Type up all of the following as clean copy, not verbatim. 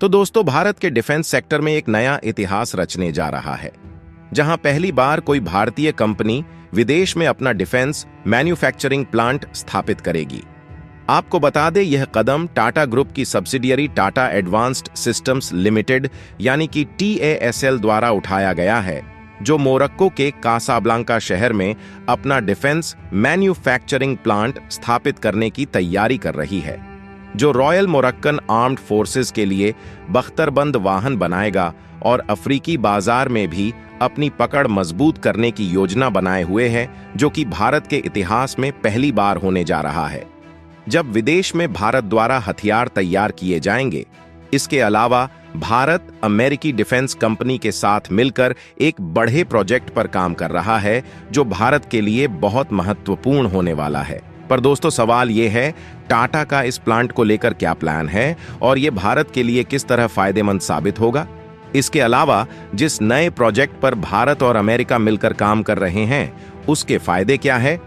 तो दोस्तों, भारत के डिफेंस सेक्टर में एक नया इतिहास रचने जा रहा है, जहां पहली बार कोई भारतीय कंपनी विदेश में अपना डिफेंस मैन्युफैक्चरिंग प्लांट स्थापित करेगी। आपको बता दें, यह कदम टाटा ग्रुप की subsidiary Tata advanced systems limited यानी कि TASL द्वारा उठाया गया है, जो मोरक्को के कासाब्लांका शहर में अपना डिफेंस मैन्युफैक्चरिंग प्लांट स्थापित करने की तैयारी कर रही है, जो रॉयल मोरक्कन आर्म्ड फोर्सेस के लिए बख्तरबंद वाहन बनाएगा और अफ्रीकी बाजार में भी अपनी पकड़ मजबूत करने की योजना बनाए हुए है, जो कि भारत के इतिहास में पहली बार होने जा रहा है जब विदेश में भारत द्वारा हथियार तैयार किए जाएंगे। इसके अलावा भारत अमेरिकी डिफेंस कंपनी के साथ मिलकर एक बड़े प्रोजेक्ट पर काम कर रहा है, जो भारत के लिए बहुत महत्वपूर्ण होने वाला है। पर दोस्तों, सवाल यह है, टाटा का इस प्लांट को लेकर क्या प्लान है और यह भारत के लिए किस तरह फायदेमंद साबित होगा? इसके अलावा जिस नए प्रोजेक्ट पर भारत और अमेरिका मिलकर काम कर रहे हैं, उसके फायदे क्या है?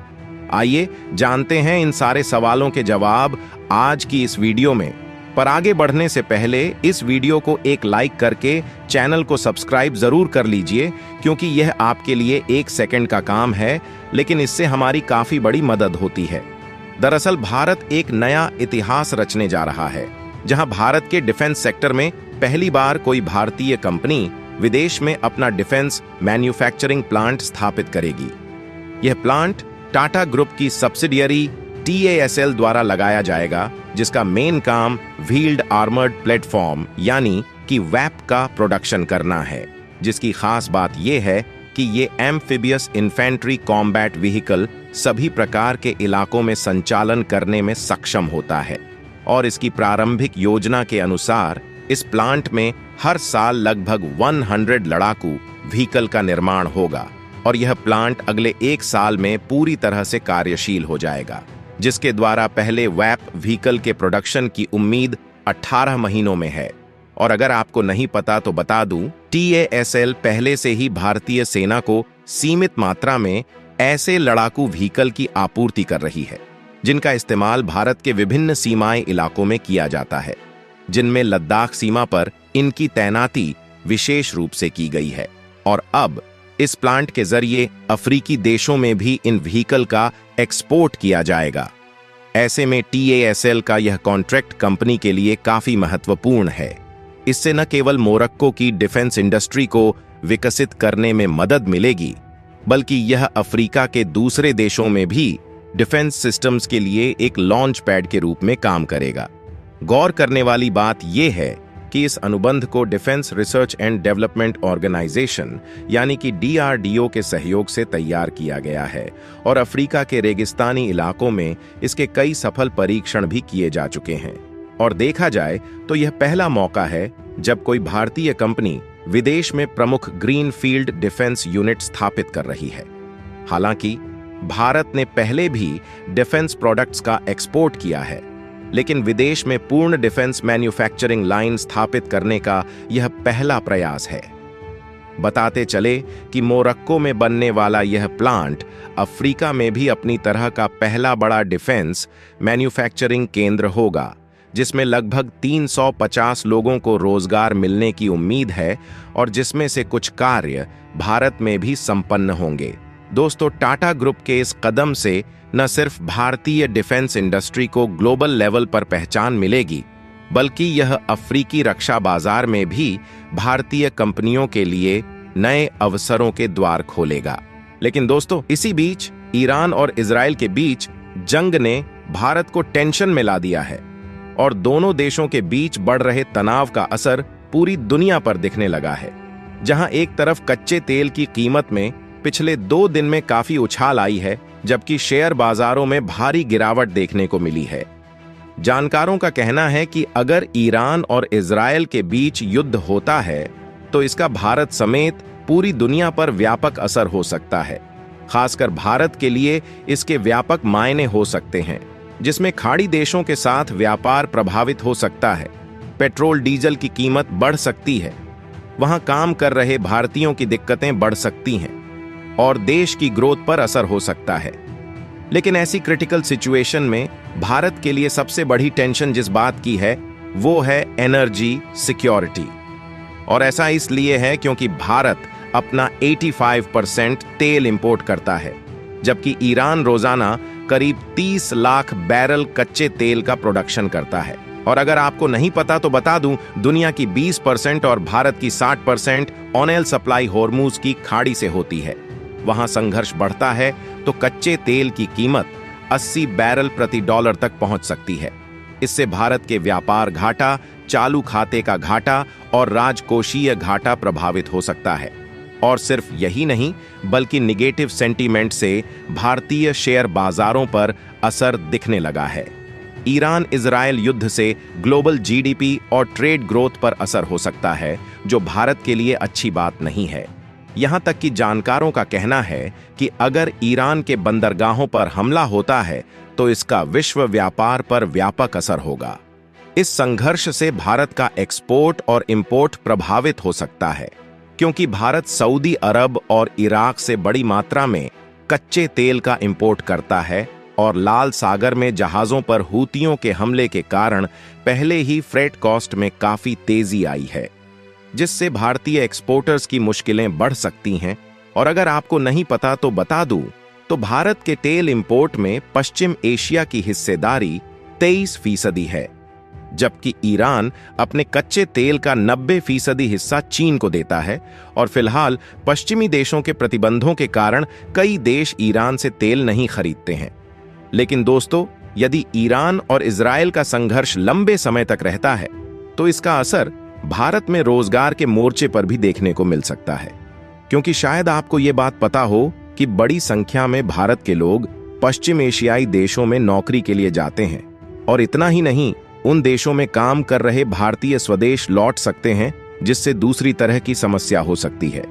आइए जानते हैं इन सारे सवालों के जवाब आज की इस वीडियो में। पर आगे बढ़ने से पहले इस वीडियो को एक लाइक करके चैनल को सब्सक्राइब जरूर कर लीजिए, क्योंकि यह आपके लिए 1 सेकंड का काम है, लेकिन इससे हमारी काफी बड़ी मदद होती है। दरअसल भारत एक नया इतिहास रचने जा रहा है, जहां भारत के डिफेंस सेक्टर में पहली बार कोई भारतीय कंपनी विदेश में अपना डिफेंस मैन्युफैक्चरिंग प्लांट स्थापित करेगी। यह प्लांट टाटा ग्रुप की सब्सिडियरी TASL द्वारा लगाया जाएगा, जिसका मेन काम व्हील्ड आर्मर्ड प्लेटफॉर्म यानी कि वैप का प्रोडक्शन करना है, जिसकी खास बात यह है कि ये एम्फिबियस इन्फेंट्री कॉम्बैट व्हीकल सभी प्रकार के इलाकों में संचालन करने में सक्षम होता है। और इसकी प्रारंभिक योजना के अनुसार इस प्लांट में हर साल लगभग 100 लड़ाकू व्हीकल का निर्माण होगा और यह प्लांट अगले 1 साल में पूरी तरह से कार्यशील हो जाएगा, जिसके द्वारा पहले वैप व्हीकल के प्रोडक्शन की उम्मीद 18 महीनों में है। और अगर आपको नहीं पता तो बता दूं, TASL पहले से ही भारतीय सेना को सीमित मात्रा में ऐसे लड़ाकू व्हीकल की आपूर्ति कर रही है, जिनका इस्तेमाल भारत के विभिन्न सीमाई इलाकों में किया जाता है, जिनमें लद्दाख सीमा पर इनकी तैनाती विशेष रूप से की गई है। और अब इस प्लांट के जरिए अफ्रीकी देशों में भी इन व्हीकल का एक्सपोर्ट किया जाएगा। ऐसे में TASL का यह कॉन्ट्रैक्ट कंपनी के लिए काफी महत्वपूर्ण है। इससे न केवल मोरक्को की डिफेंस इंडस्ट्री को विकसित करने में मदद मिलेगी, बल्कि यह अफ्रीका के दूसरे देशों में भी डिफेंस सिस्टम्स के लिए एक लॉन्च पैड के रूप में काम करेगा। गौर करने वाली बात यह है कि इस अनुबंध को defence research and development organisation यानी कि DRDO के सहयोग से तैयार किया गया है और अफ्रीका के रेगिस्तानी इलाकों में इसके कई सफल परीक्षण भी किए जा चुके हैं। और देखा जाए तो यह पहला मौका है जब कोई भारतीय कंपनी विदेश में प्रमुख ग्रीन फील्ड डिफेंस यूनिट स्थापित कर रही है। हालांकि भारत ने पहले भी डिफेंस प्रोडक्ट्स का एक्सपोर्ट किया है, लेकिन विदेश में पूर्ण डिफेंस मैन्युफैक्चरिंग लाइन स्थापित करने का यह पहला प्रयास है। बताते चले कि मोरक्को में बनने वाला यह प्लांट अफ्रीका में भी अपनी तरह का पहला बड़ा डिफेंस मैन्युफैक्चरिंग केंद्र होगा, जिसमें लगभग 350 लोगों को रोजगार मिलने की उम्मीद है और जिसमें से कुछ कार्य भारत में भी संपन्न होंगे। दोस्तों, टाटा ग्रुप के इस कदम से न सिर्फ भारतीय डिफेंस इंडस्ट्री को ग्लोबल लेवल पर पहचान मिलेगी, बल्कि यह अफ्रीकी रक्षा बाजार में भी भारतीय कंपनियों के लिए नए अवसरों के द्वार खोलेगा। लेकिन दोस्तों, इसी बीच ईरान और इजराइल के बीच जंग ने भारत को टेंशन में ला दिया है और दोनों देशों के बीच बढ़ रहे तनाव का असर पूरी दुनिया पर दिखने लगा है। जहां एक तरफ कच्चे तेल की कीमत में पिछले 2 दिन में काफी उछाल आई है, जबकि शेयर बाजारों में भारी गिरावट देखने को मिली है। जानकारों का कहना है कि अगर ईरान और इजराइल के बीच युद्ध होता है तो इसका भारत समेत पूरी दुनिया पर व्यापक असर हो सकता है। खासकर भारत के लिए इसके व्यापक मायने हो सकते हैं, जिसमें खाड़ी देशों के साथ व्यापार प्रभावित हो सकता है, पेट्रोल डीजल की कीमत बढ़ सकती है, वहां काम कर रहे भारतीयों की दिक्कतें बढ़ सकती हैं और देश की ग्रोथ पर असर हो सकता है। लेकिन ऐसी क्रिटिकल सिचुएशन में भारत के लिए सबसे बड़ी टेंशन जिस बात की है वो है एनर्जी सिक्योरिटी। और ऐसा इसलिए है क्योंकि भारत अपना 85% तेल इंपोर्ट करता है, जबकि ईरान रोजाना करीब 30 लाख बैरल कच्चे तेल का प्रोडक्शन करता है। और अगर आपको नहीं पता तो बता दूं, दुनिया की 20% और भारत की 60% ऑयल सप्लाई होर्मुज की खाड़ी से होती है। वहां संघर्ष बढ़ता है तो कच्चे तेल की कीमत 80 बैरल प्रति डॉलर तक पहुंच सकती है। इससे भारत के व्यापार घाटा, चालू खाते का घाटा और राजकोषीय घाटा प्रभावित हो सकता है। और सिर्फ यही नहीं, बल्कि निगेटिव सेंटीमेंट से भारतीय शेयर बाजारों पर असर दिखने लगा है। ईरान इजरायल युद्ध से ग्लोबल जीडीपी और ट्रेड ग्रोथ पर असर हो सकता है, जो भारत के लिए अच्छी बात नहीं है। यहां तक कि जानकारों का कहना है कि अगर ईरान के बंदरगाहों पर हमला होता है तो इसका विश्व व्यापार पर व्यापक असर होगा। इस संघर्ष से भारत का एक्सपोर्ट और इंपोर्ट प्रभावित हो सकता है, क्योंकि भारत सऊदी अरब और इराक से बड़ी मात्रा में कच्चे तेल का इंपोर्ट करता है और लाल सागर में जहाजों पर हूतियों के हमले के कारण पहले ही फ्रेट कॉस्ट में काफी तेजी आई है, जिससे भारतीय एक्सपोर्टर्स की मुश्किलें बढ़ सकती हैं। और अगर आपको नहीं पता तो बता दूं, तो भारत के तेल इंपोर्ट में पश्चिम एशिया की हिस्सेदारी 23% है, जबकि ईरान अपने कच्चे तेल का 90% हिस्सा चीन को देता है। और फिलहाल पश्चिमी देशों के प्रतिबंधों के कारण कई देश ईरान से तेल नहीं खरीदते हैं। लेकिन दोस्तों, यदि ईरान और इजरायल का संघर्ष लंबे समय तक रहता है तो इसका असर भारत में रोजगार के मोर्चे पर भी देखने को मिल सकता है, क्योंकि शायद आपको ये बात पता हो कि बड़ी संख्या में भारत के लोग पश्चिम एशियाई देशों में नौकरी के लिए जाते हैं। और इतना ही नहीं, उन देशों में काम कर रहे भारतीय स्वदेश लौट सकते हैं, जिससे दूसरी तरह की समस्या हो सकती है।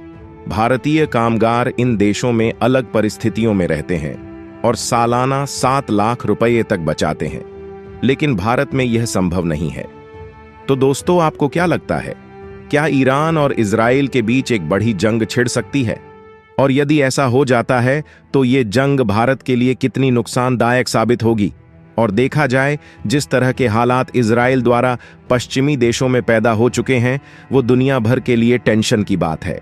भारतीय कामगार इन देशों में अलग परिस्थितियों में रहते हैं और सालाना 7 लाख रुपए तक बचाते हैं, लेकिन भारत में यह संभव नहीं है। तो दोस्तों, आपको क्या लगता है, क्या ईरान और इजराइल के बीच एक बड़ी जंग छिड़ सकती है? और यदि ऐसा हो जाता है तो ये जंग भारत के लिए कितनी नुकसानदायक साबित होगी? और देखा जाए, जिस तरह के हालात इजराइल द्वारा पश्चिमी देशों में पैदा हो चुके हैं, वो दुनिया भर के लिए टेंशन की बात है।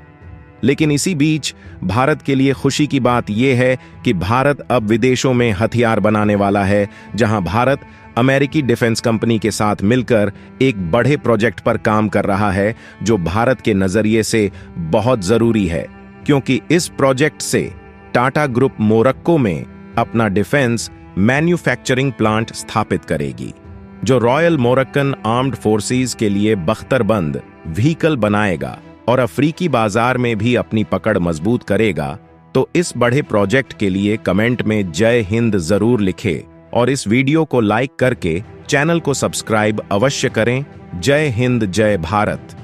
लेकिन इसी बीच भारत के लिए खुशी की बात यह है कि भारत अब विदेशों में हथियार बनाने वाला है, जहां भारत अमेरिकी डिफेंस कंपनी के साथ मिलकर एक बड़े प्रोजेक्ट पर काम कर रहा है, जो भारत के नजरिए से बहुत जरूरी है, क्योंकि इस प्रोजेक्ट से टाटा ग्रुप मोरक्को में अपना डिफेंस मैन्युफैक्चरिंग प्लांट स्थापित करेगी, जो रॉयल मोरक्कन आर्म्ड फोर्सेस के लिए बख्तरबंद व्हीकल बनाएगा और अफ्रीकी बाजार में भी अपनी पकड़ मजबूत करेगा। तो इस बड़े प्रोजेक्ट के लिए कमेंट में जय हिंद जरूर लिखें और इस वीडियो को लाइक करके चैनल को सब्सक्राइब अवश्य करें। जय हिंद, जय भारत।